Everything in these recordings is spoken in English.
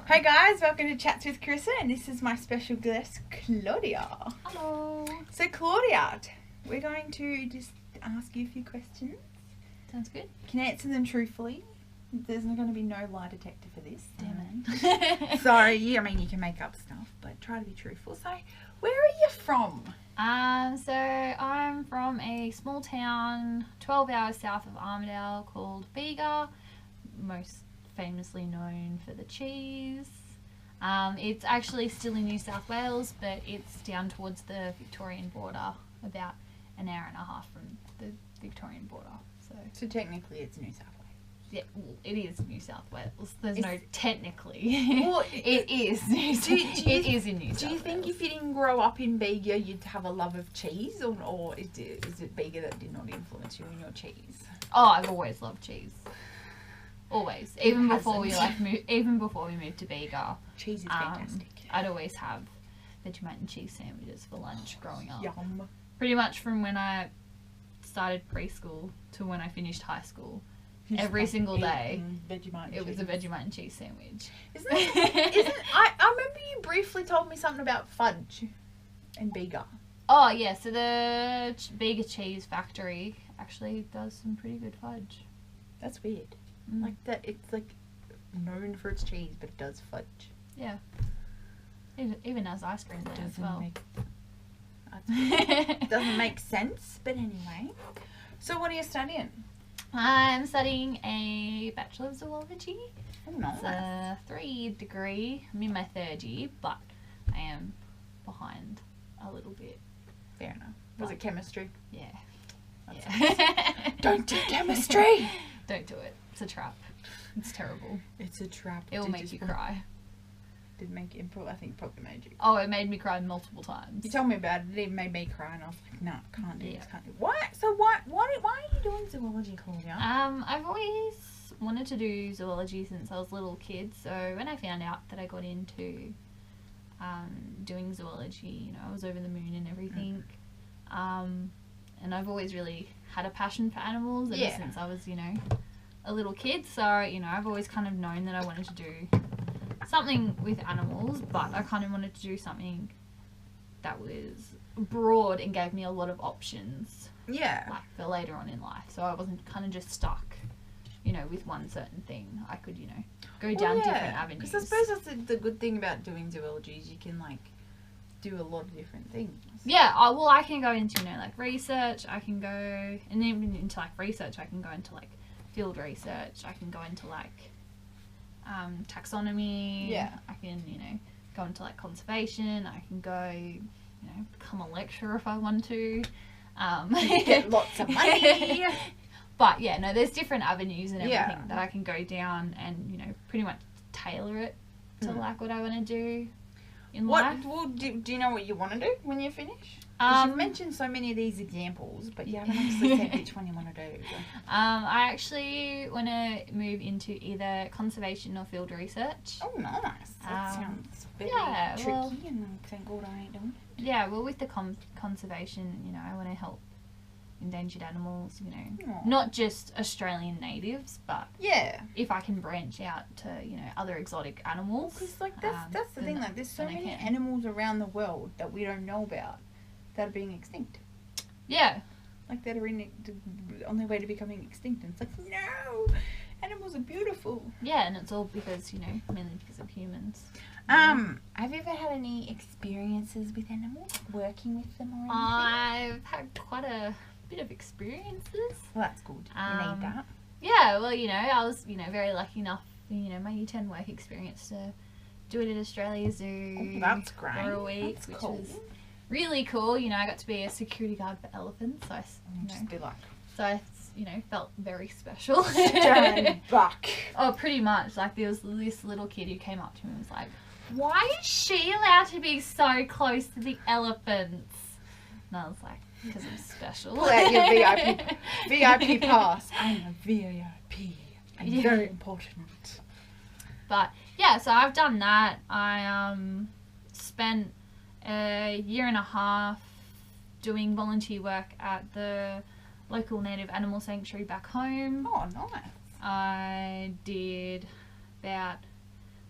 Hi guys, welcome to Chats with Carissa, and this is my special guest, Claudia. Hello. So Claudia, we're going to just ask you a few questions. Sounds good. You can answer them truthfully. There's not going to be no lie detector for this. Damn it. Sorry, you can make up stuff, but try to be truthful. So, where are you from? So I'm from a small town 12 hours south of Armidale called Bega, most famously known for the cheese. It's actually still in New South Wales, but it's down towards the Victorian border, about an hour and a half from the Victorian border. So technically it's New South Wales. Yeah, well, it is New South Wales. There's no technically. Well, it is. It is in New South Wales. Do you think if you didn't grow up in Bega, you'd have a love of cheese, or is it Bega that did not influence you in your cheese? Oh, I've always loved cheese. Always, even before we moved to Bega. Cheese is fantastic. I'd always have Vegemite and cheese sandwiches for lunch growing up. Yum. Pretty much from when I started preschool to when I finished high school. Every single day, it was a Vegemite and cheese sandwich. I remember you briefly told me something about fudge in Bega. Oh yeah, so the Bega Cheese Factory actually does some pretty good fudge. That's weird. Like that, it's like known for its cheese, but it does fudge. Yeah. Even as ice cream there as well. Doesn't make sense, but anyway. So what are you studying? I'm studying a Bachelor of Zoology. Oh, nice. It's a 3-year degree. I'm in my 3rd year, but I am behind a little bit. Fair enough. Was it chemistry? Yeah. Don't do chemistry! Don't do it. It's a trap. It's terrible. It's a trap. It will make you cry. Did make it? I think probably made you. Oh, it made me cry multiple times. You told me about it. It even made me cry, and I was like, "No, can't do this. Can't do." Why? So why are you doing zoology, Claudia? I've always wanted to do zoology since I was a little kid. So when I found out that I got into doing zoology, I was over the moon and everything. And I've always really had a passion for animals ever since I was, a little kid. So I've always kind of known that I wanted to do something with animals, but I kind of wanted to do something that was broad and gave me a lot of options. Yeah. Like for later on in life. So I wasn't kind of just stuck, with one certain thing. I could, go down different avenues. Because I suppose that's the good thing about doing zoology is you can, do a lot of different things. Yeah. Well, I can go into, research. I can go, and even into, research, I can go into, field research. I can go into, taxonomy. Yeah. I can, go into conservation. I can go, become a lecturer if I want to. Get lots of money. But yeah, no, there's different avenues and everything that I can go down and, pretty much tailor it to what I want to do in life. Well, do you know what you want to do when you finish? You've mentioned so many of these examples, but you haven't actually said which one you want to do. I actually want to move into either conservation or field research. Oh, nice. That sounds very tricky, and thank God I ain't doing it. Yeah, well, with the conservation, I want to help endangered animals, not just Australian natives, but if I can branch out to, other exotic animals. Because, that's the thing, there's so many animals around the world that we don't know about that are being extinct. Yeah. That are on their way to becoming extinct. And it's no! Animals are beautiful. Yeah, and it's all because, mainly because of humans. Have you ever had any experiences with animals? Working with them or anything? I've had quite a bit of experiences. Well, that's good. You need that. Yeah, well, I was, very lucky enough, my Year 10 work experience to do it at Australia Zoo. Oh, that's great. For a week, that's which cool. was really cool. I got to be a security guard for elephants. So I felt very special. Stern buck. Oh, pretty much. There was this little kid who came up to me and was like, "Why is she allowed to be so close to the elephants?" And I was like, "Because I'm special." Pull out your VIP pass. I'm a VIP. I'm very important. But yeah, so I've done that. I spent a year and a half doing volunteer work at the local native animal sanctuary back home. Oh, nice. I did about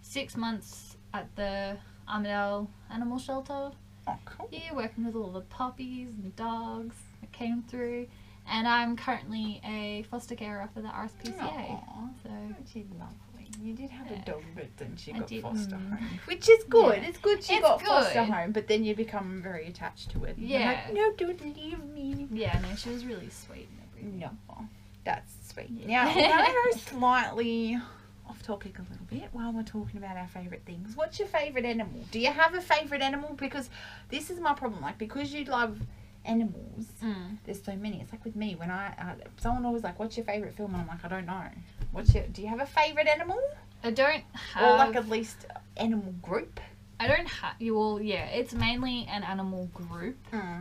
6 months at the Armadale Animal Shelter. Oh, cool. Yeah, working with all the puppies and dogs that came through. And I'm currently a foster carer for the RSPCA. Aw, So she's lovely. You did have a dog, but then she I got did, foster home, which is good. Yeah. It's good she It's got foster good. home, but then you become very attached to it. You're Yeah. like, no, don't leave me. yeah, no, she was really sweet and everything. No, that's sweet. Yeah. Now, I'm going to go slightly off topic a little bit while we're talking about our favourite things. What's your favourite animal? Do you have a favourite animal? Because this is my problem. Like, because you love animals, there's so many. It's like with me, when someone always like, what's your favourite film? And I'm like, I don't know. Do you have a favourite animal? I don't have... Or like at least animal group? I don't have... Well, yeah, it's mainly an animal group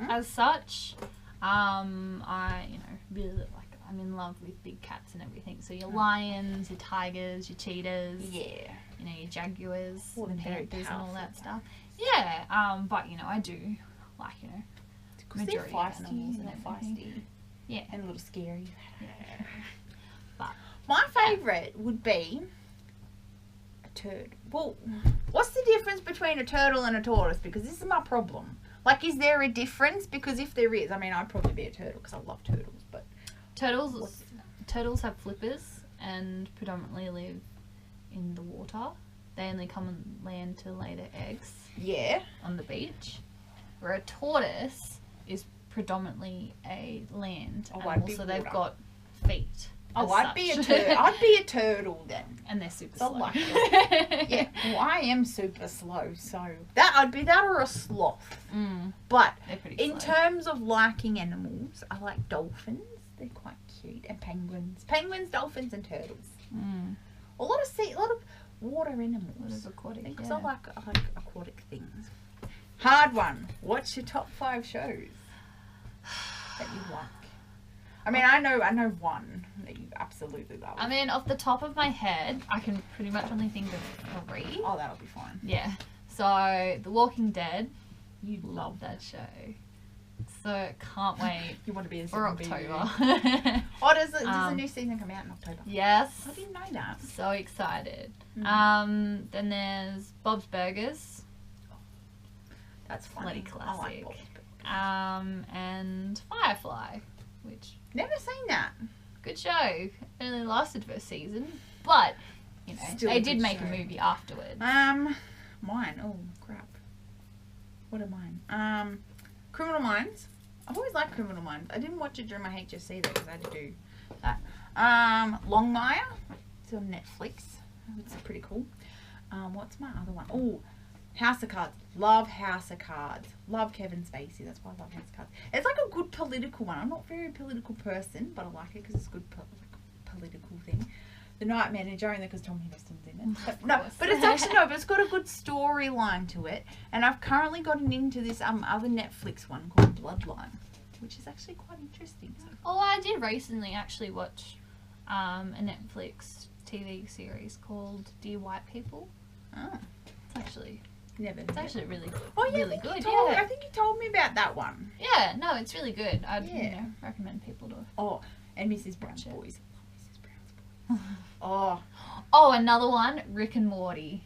as such. I, really like... I'm in love with big cats and everything. So your lions, your tigers, your cheetahs. Yeah. Your jaguars All and very panthers and all that powerful. stuff. Yeah, but, I do like, Because they're majority of feisty, animals and and they're feisty. everything. Yeah. And a little scary. Yeah. But My favourite would be a turd. Well, what's the difference between a turtle and a tortoise? Because this is my problem. Like, is there a difference? Because if there is, I mean, I'd probably be a turtle because I love turtles. But turtles have flippers and predominantly live in the water. They only come on land to lay their eggs yeah, on the beach. Where a tortoise is predominantly a land Oh, I'd animal, be so they've water. got feet. oh, as I'd be a such. turtle. I'd be a turtle then. And they're super So slow. lucky. Yeah, well, I am super slow, so I'd be that or a sloth. But They're pretty in slow. terms of liking animals, I like dolphins. They're quite cute, and penguins, dolphins, and turtles. A lot of water animals. What is aquatic? Because Yeah. I like aquatic things. Hard one. What's your top 5 shows that you like? I mean, I know one that you absolutely love. I mean, off the top of my head, I can pretty much only think of 3. Oh, that'll be fine. Yeah. So, The Walking Dead. You Love that show. So, can't wait You want to be a for zombie. October. Oh, does a new season come out in October? Yes. I didn't know that. So excited. Mm. Then there's Bob's Burgers. That's funny. Bloody I like classic. Bob's Burgers. And Firefly, which Never seen that. good show. It only lasted for a season, but Still they a did good make show. a movie afterwards. Mine. Oh crap. What are mine? Criminal Minds. I've always liked Criminal Minds. I didn't watch it during my HSC though because I had to do that. Longmire. It's on Netflix. It's pretty cool. What's my other one? Oh, House of Cards. Love House of Cards. Love Kevin Spacey. That's why I love House of Cards. It's like a good political one. I'm not a very political person, but I like it because it's a good political thing. The Night Manager, only because Tom Hiddleston's in it. But, no, course. but it's actually but it's got a good storyline to it. And I've currently gotten into this other Netflix one called Bloodline, which is actually quite interesting. So. Oh, I did recently actually watch a Netflix TV series called Dear White People. Oh, It's actually really good. Oh yeah, really I think good. I think you told me about that one. Yeah, no, it's really good. I'd Yeah. recommend people to. Oh, and Mrs. Brown's Watch it. Boys. Mrs. Brown's Boys. Oh, Oh, another one, Rick and Morty.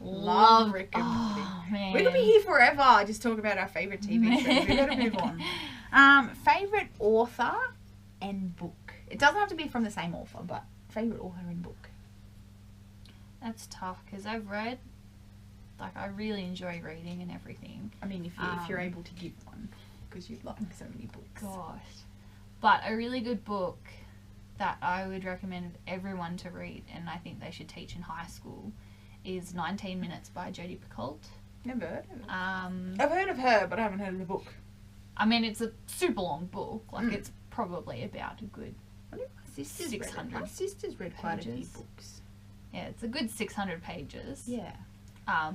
love Rick and Morty. Oh, man. We could be here forever just talking about our favourite TV shows. We gotta move on. Favourite author and book. It doesn't have to be from the same author, but favourite author and book. That's tough because I've read, I really enjoy reading and everything. I mean, if you're able to give one, because you like so many books. Gosh. But a really good book that I would recommend everyone to read, and I think they should teach in high school, is 19 Minutes by Jodie Picoult. Never heard of it. Um, I've heard of her, but I haven't heard of the book. I mean, it's a super long book. It's probably about a good, I think my sister's 600 read it. My sister's read quite a few pages. books. yeah, it's a good 600 pages. Yeah.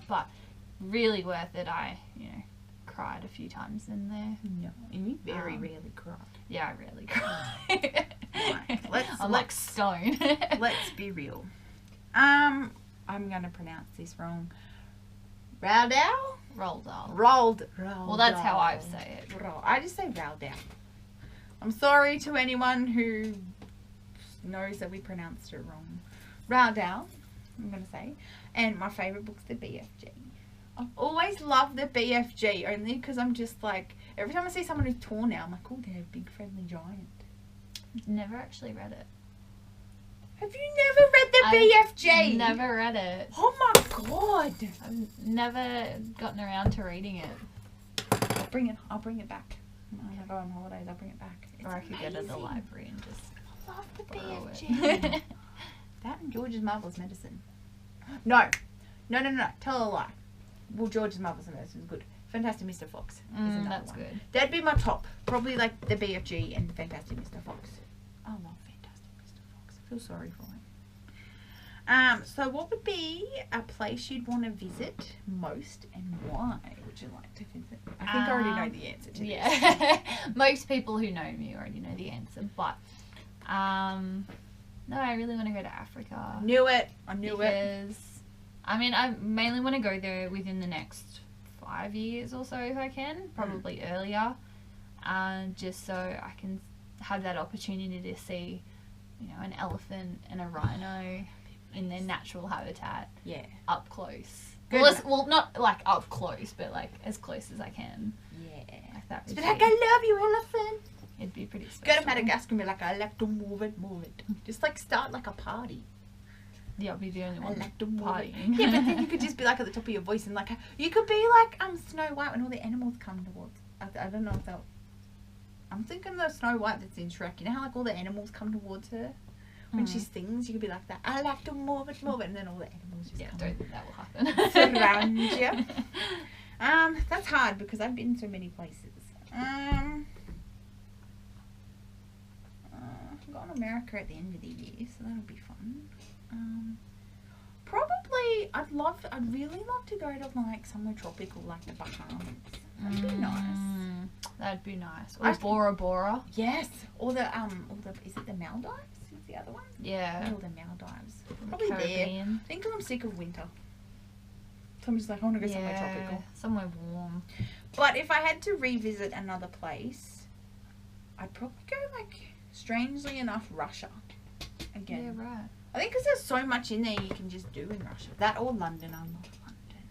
But really worth it. I, cried a few times in there. No, and you very Um, rarely cry. Yeah, I really cry. Right, I'm like stone. Let's be real. I'm gonna pronounce this wrong. Raldau? Roald Dahl. Roald. Well, that's how I say it. I just say Raldau. I'm sorry to anyone who knows that we pronounced it wrong. Raldau I'm going to say. And my favourite book's the BFG. I've always loved the BFG, only because I'm just like, every time I see someone who's tall now, I'm like, oh, they're a big friendly giant. Never actually read it. Have you never read the BFG? Never read it. Oh my god. I've never gotten around to reading it. I'll bring it back. When I go on holidays, I'll bring it back. It's or I could go to the amazing. library and just I love the borrow BFG. it. That and George's Marvelous Medicine. No. Tell a lie. Well, George's Marvelous Medicine is good. Fantastic Mr. Fox is another that's one. good. That'd be my top. Probably like the BFG and Fantastic Mr. Fox. I love Fantastic Mr. Fox. I feel sorry for him. So what would be a place you'd want to visit most, and why would you like to visit? I think I already know the answer to this. Yeah. Most people who know me already know the answer, but no, I really want to go to Africa. I knew it. Because I mean, I mainly want to go there within the next 5 years or so if I can, probably earlier, just so I can have that opportunity to see, an elephant and a rhino in their natural habitat. Yeah. Up close. Good. Well, not like up close, but like as close as I can. Yeah. Like that. Be like, I love you, elephant. It'd be pretty special. Go to Madagascar and be like, I like to move it. Just like start like a party. Yeah, I'll be the only I one like to move it. partying. Yeah, but then you could just be like at the top of your voice and like, you could be like Snow White when all the animals come towards. I don't know if that. I'm thinking the Snow White that's in Shrek. You know how like all the animals come towards her? When she sings, you could be like that. I like to move it, and then all the animals just come. Don't think that will happen. Surround you. That's hard because I've been so many places. I'm going to America at the end of the year, so that'll be fun. Probably, I'd really love to go to like somewhere tropical, like the Bahamas. That'd be nice. That'd be nice. Or Bora Bora. Yes. Or the is it the Maldives? Is the other one? Yeah. Or the Maldives. Probably there. I think I'm sick of winter. So I'm just like, I want to go somewhere tropical. Somewhere warm. But if I had to revisit another place, I'd probably go like, strangely enough, Russia. Again. Yeah, right. I think because there's so much in there you can just do in Russia. That or London. I love London.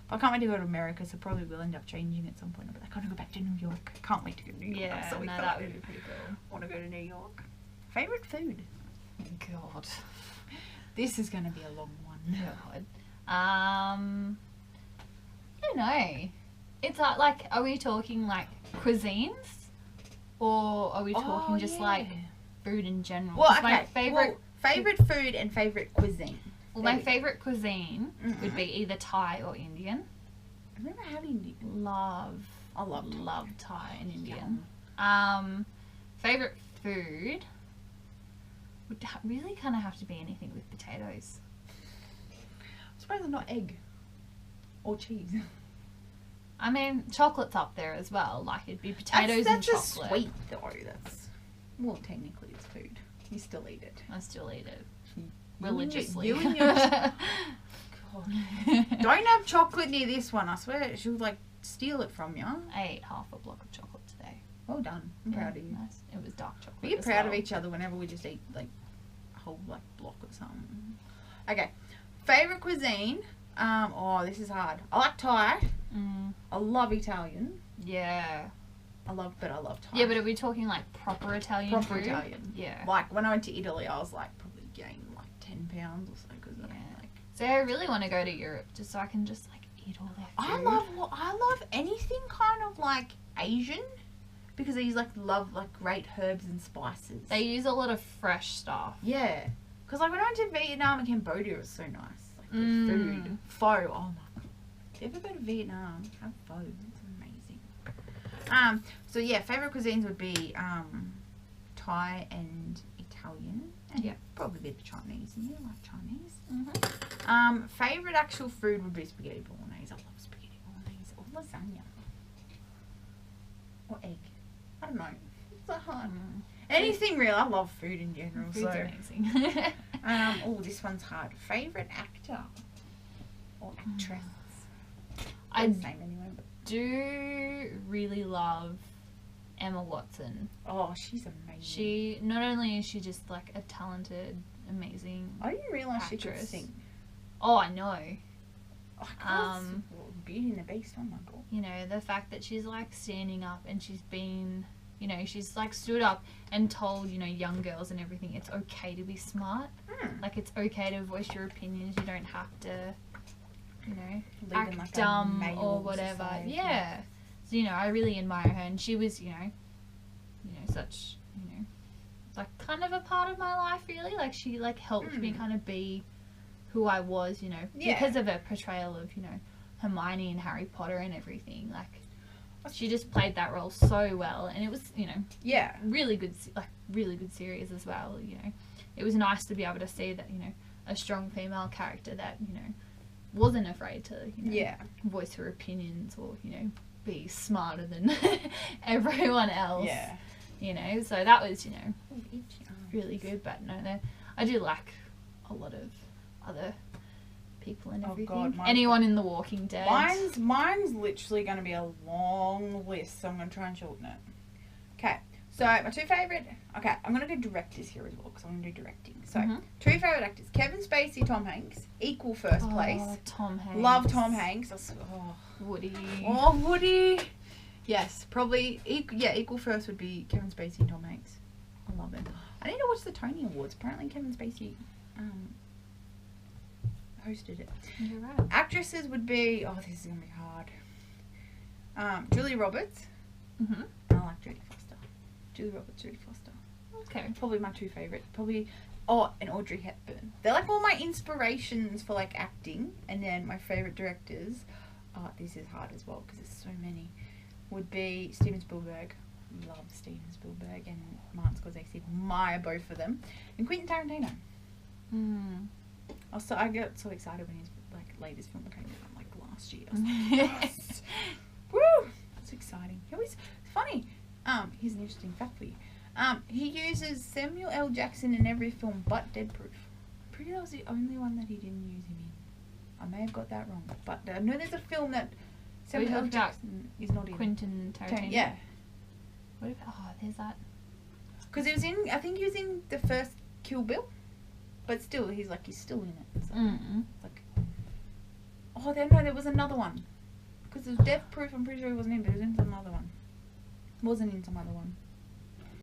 But I can't wait to go to America, so probably we'll end up changing at some point. I'll be like, I want to go back to New York. Can't wait to go to New York. Yeah, so that would be pretty cool. I want to go to New York. Favourite food? God. This is going to be a long one. God. I don't know. It's like, are we talking like cuisines? Or are we talking just like food in general? Well, okay. My favourite food and favourite cuisine. Well, my favourite cuisine would be either Thai or Indian. I've never had Indian. I love Thai and Indian. Favourite food would really kind of have to be anything with potatoes. I'm surprised there's not egg or cheese. I mean, chocolate's up there as well. Like, it'd be potatoes and chocolate. That's a sweet, though. Well, technically it's food. You still eat it. I still eat it. Religiously. You and your God. Don't have chocolate near this one. I swear she'll, like, steal it from you. I ate half a block of chocolate today. Well done. I'm proud of you. Nice. It was dark chocolate. We get proud of each other whenever we just eat, like, a whole, like, block or something. Okay. Favourite cuisine? This is hard. I like Thai. I love Italian. Yeah. I love Thai. Yeah, but are we talking like proper Italian food? Italian. Yeah. Like when I went to Italy, I was like probably gained like 10 pounds or so because So I really want to go to Europe just so I can just like eat all their food. I love anything kind of like Asian because they use like great herbs and spices. They use a lot of fresh stuff. Yeah. Because like when I went to Vietnam and Cambodia, it was so nice. Like the food. Pho. Oh my God. If you ever go to Vietnam, have pho. It's amazing. So yeah, favourite cuisines would be Thai and Italian. And probably a bit of Chinese. And you like Chinese. Favourite actual food would be spaghetti bolognese. I love spaghetti bolognese. Or lasagna. Or egg. I don't know. It's so hard. Anything real. I love food in general. Food's amazing. This one's hard. Favourite actor or actress? I same anyway, but do really love Emma Watson. Oh, she's amazing. She not only is she just like a talented, amazing I didn't realise actress. she could sing. Oh, I know. Oh, God, Beauty and the Beast. Oh my God. You know, the fact that she's like standing up and she's been, you know, she's like stood up and told, you know, young girls and everything, it's okay to be smart. Like, it's okay to voice your opinions. You don't have to, you know, act like dumb or whatever. society. Yeah. So, you know, I really admire her, and she was, you know, such, you know, like kind of a part of my life, really. Like, she like helped me kind of be who I was, you know, because of her portrayal of, you know, Hermione and Harry Potter and everything. Like, she just played that role so well, and it was, you know, really good series as well. You know, it was nice to be able to see that, you know, a strong female character that, you know, wasn't afraid to, you know, voice her opinions or, you know, be smarter than everyone else. Yeah. You know, so that was, you know, really good. But no, I do like a lot of other people and everything. God, anyone in The Walking Dead. Mine's literally going to be a long list, so I'm going to try and shorten it. Okay, so my two favourite... Okay, I'm going to do directors here as well, because I'm going to do directing. So, two favourite actors. Kevin Spacey, Tom Hanks. Equal first place. Tom Hanks. Love Tom Hanks. Woody. Oh, Woody. Yes, probably... equal first would be Kevin Spacey and Tom Hanks. I love it. I need to watch the Tony Awards. Apparently Kevin Spacey... hosted it. You're right. Actresses would be... Oh, this is going to be hard. Julia Roberts. And I like Jodie Foster. Julia Roberts, Jodie Foster. Okay. Probably my two favourite. Probably... Oh, and Audrey Hepburn. They're like all my inspirations for like acting. And then my favourite directors... Oh, this is hard as well because there's so many. Would be Steven Spielberg. Love Steven Spielberg and Martin Scorsese. Admire both of them. And Quentin Tarantino. Also, I got so excited when his like latest film came out, like last year. I was like, yes! Woo! That's exciting. He always funny. Here's an interesting fact for you. He uses Samuel L. Jackson in every film but Dead Proof. Pretty that was the only one that he didn't use him in. I may have got that wrong, but I know there's a film that Samuel L. Jackson is not in. Quentin Tarantino. Yeah. What about? Oh, there's that. Because he was in. I think he was in the first Kill Bill. But still, he's still in it. So, like, oh, there was another one. Because it was Death Proof, I'm pretty sure he wasn't in, but he was in some other one. Wasn't in some other one.